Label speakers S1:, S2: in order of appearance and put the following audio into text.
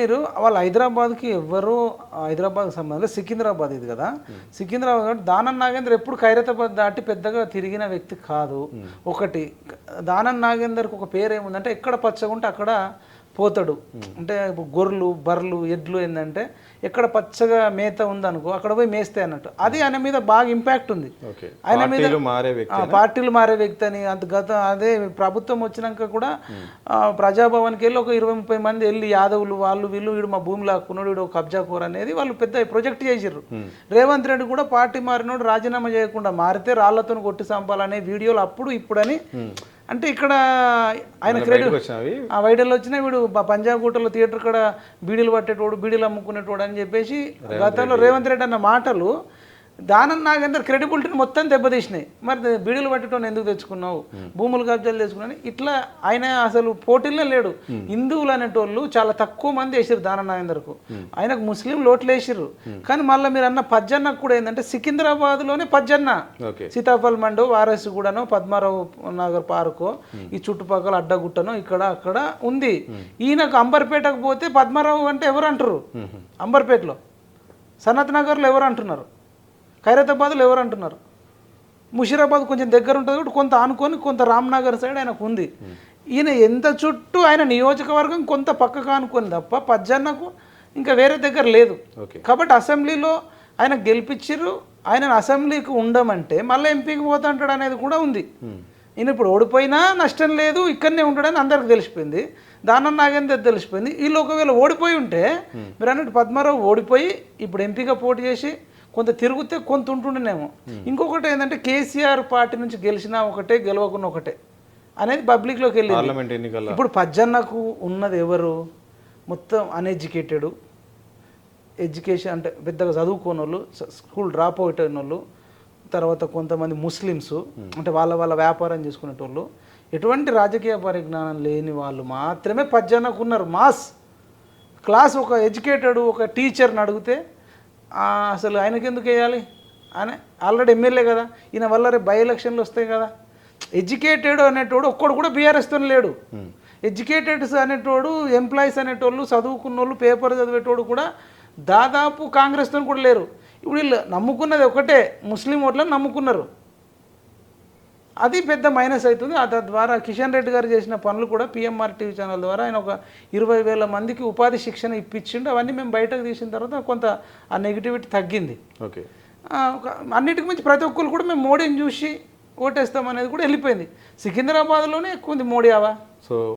S1: మీరు వాళ్ళ హైదరాబాద్కి ఎవరు హైదరాబాద్కి సంబంధం సికింద్రాబాద్ ఇది కదా సికింద్రాబాద్ దానం నాగేందర్ ఎప్పుడు ఖైరతాబాద్ దాటి పెద్దగా తిరిగిన వ్యక్తి కాదు. ఒకటి దానం నాగేందర్కి ఒక పేరు ఏముందంటే ఎక్కడ పచ్చగా ఉంటే అక్కడ పోతాడు. అంటే ఇప్పుడు గొర్రెలు బర్రెలు ఎడ్లు ఏంటంటే ఎక్కడ పచ్చగా మేత ఉందనుకో అక్కడ పోయి మేస్తే అన్నట్టు. అది ఆయన మీద బాగా ఇంపాక్ట్ ఉంది. ఆయన మీద పార్టీలు మారే వ్యక్తి అని అంత అదే ప్రభుత్వం వచ్చినాక కూడా ప్రజాభవన్కి వెళ్ళి ఒక 20-30 మంది వెళ్ళి యాదవులు వాళ్ళు వీళ్ళు వీడు మా భూమి లాక్కున్నాడు వీడు కబ్జా కూర అనేది వాళ్ళు పెద్ద ప్రొజెక్ట్ చేసిర్రు. రేవంత్ రెడ్డి కూడా పార్టీ మారినోడు రాజీనామా చేయకుండా మారితే రాళ్లతో కొట్టి చంపాలనే వీడియోలు అప్పుడు ఇప్పుడని అంటే ఇక్కడ ఆయన క్రెడిట్ ఆ వైడల్లో వచ్చినా వీడు పంజాబ్ గుట్టలో థియేటర్ కాడ బీడీలు పట్టేటోడు బీడీలు అమ్ముకునేటోడు అని చెప్పేసి గతంలో రేవంత్ రెడ్డి అన్న మాటలు దానం నాగేందర్ క్రెడిబిలిటీని మొత్తం దెబ్బతీసినాయి. మరి బీడీలు పట్టేటోని ఎందుకు తెచ్చుకున్నావు భూములు కబ్జాలు తెచ్చుకున్నాను ఇట్లా ఆయన అసలు పోటీల్లో లేడు. హిందువులు అనేటోళ్ళు చాలా తక్కువ మంది వేసారు దానం నాగేందర్కు. ఆయనకు ముస్లింలు ఓట్లు వేసిర్రు. కానీ మళ్ళీ మీరు అన్న పజ్జన్నకు కూడా ఏంటంటే సికింద్రాబాద్లోనే పజ్జన్న సీతాఫల్ మండో వారసుగూడనో పద్మారావు నగర్ పార్కో ఈ చుట్టుపక్కల అడ్డగుట్టనో ఇక్కడ అక్కడ ఉంది. ఈయనకు అంబర్పేటకు పోతే పద్మారావు అంటే ఎవరు అంటారు? అంబర్పేటలో సనత్ నగర్లో ఎవరు అంటున్నారు? ఖైరతాబాద్లో ఎవరు అంటున్నారు? ముషీరాబాద్ కొంచెం దగ్గర ఉంటుంది కాబట్టి కొంత ఆనుకొని కొంత రామ్నగర్ సైడ్ ఆయనకు ఉంది. ఈయన ఎంత చుట్టూ ఆయన నియోజకవర్గం కొంత పక్కకు ఆనుకొని తప్ప పజ్జన్నకు ఇంకా వేరే దగ్గర లేదు. కాబట్టి అసెంబ్లీలో ఆయన గెలిపించారు. ఆయన అసెంబ్లీకి ఉండమంటే మళ్ళీ ఎంపీకి పోతా అంటాడు అనేది కూడా ఉంది. ఈయన ఇప్పుడు ఓడిపోయినా నష్టం లేదు ఇక్కడనే ఉంటాడని అందరికి తెలిసిపోయింది. దానం నాగేందర్ తెలిసిపోయింది. వీళ్ళు ఒకవేళ ఓడిపోయి ఉంటే మీరు అన్నట్టు పద్మారావు ఓడిపోయి ఇప్పుడు ఎంపీగా పోటీ చేసి కొంత తిరిగితే కొంత ఉంటుండేనేమో. ఇంకొకటి ఏంటంటే కేసీఆర్ పార్టీ నుంచి గెలిచినా ఒకటే గెలవకుండా ఒకటే అనేది పబ్లిక్లోకి వెళ్ళి ఇప్పుడు పజ్జన్నకు ఉన్నది ఎవరు? మొత్తం అన్ఎడ్యుకేటెడ్ ఎడ్యుకేషన్ అంటే పెద్దగా చదువుకోని వాళ్ళు స్కూల్ డ్రాప్ అవుట్ అయిన వాళ్ళు తర్వాత కొంతమంది ముస్లిమ్స్ అంటే వాళ్ళ వ్యాపారం చేసుకునేటోళ్ళు ఎటువంటి రాజకీయ పరిజ్ఞానం లేని వాళ్ళు మాత్రమే పజ్జన్నకు ఉన్నారు. మాస్ క్లాస్ ఒక ఎడ్యుకేటెడ్ ఒక టీచర్ని అడిగితే అసలు ఆయనకి ఎందుకు వేయాలి? ఆయన ఆల్రెడీ ఎమ్మెల్యే కదా. ఈయన వల్ల రేపు బై ఎలక్షన్లు వస్తాయి కదా. ఎడ్యుకేటెడ్ అనేటోడు ఒక్కడు కూడా బీఆర్ఎస్తో లేడు. ఎడ్యుకేటెడ్స్ అనేటోడు ఎంప్లాయీస్ అనేటోళ్ళు చదువుకున్న వాళ్ళు పేపర్ చదివేటోడు కూడా దాదాపు కాంగ్రెస్తో కూడా లేరు. ఇప్పుడు వీళ్ళు నమ్ముకున్నది ఒకటే ముస్లిం ఓట్లను నమ్ముకున్నారు. అది పెద్ద మైనస్ అవుతుంది. తద్వారా కిషన్ రెడ్డి గారు చేసిన పనులు కూడా పిఎంఆర్ టీవీ ఛానల్ ద్వారా ఆయన ఒక 20,000 మందికి ఉపాధి శిక్షణ ఇప్పించిండు. అవన్నీ మేము బయటకు తీసిన తర్వాత కొంత ఆ నెగిటివిటీ తగ్గింది. అన్నిటికి మించి ప్రతి ఒక్కరు కూడా మేము మోడీని చూసి ఓటేస్తాం అనేది కూడా వెళ్ళిపోయింది. సికింద్రాబాద్లోనే ఎక్కువ ఉంది మోడీ అవా. సో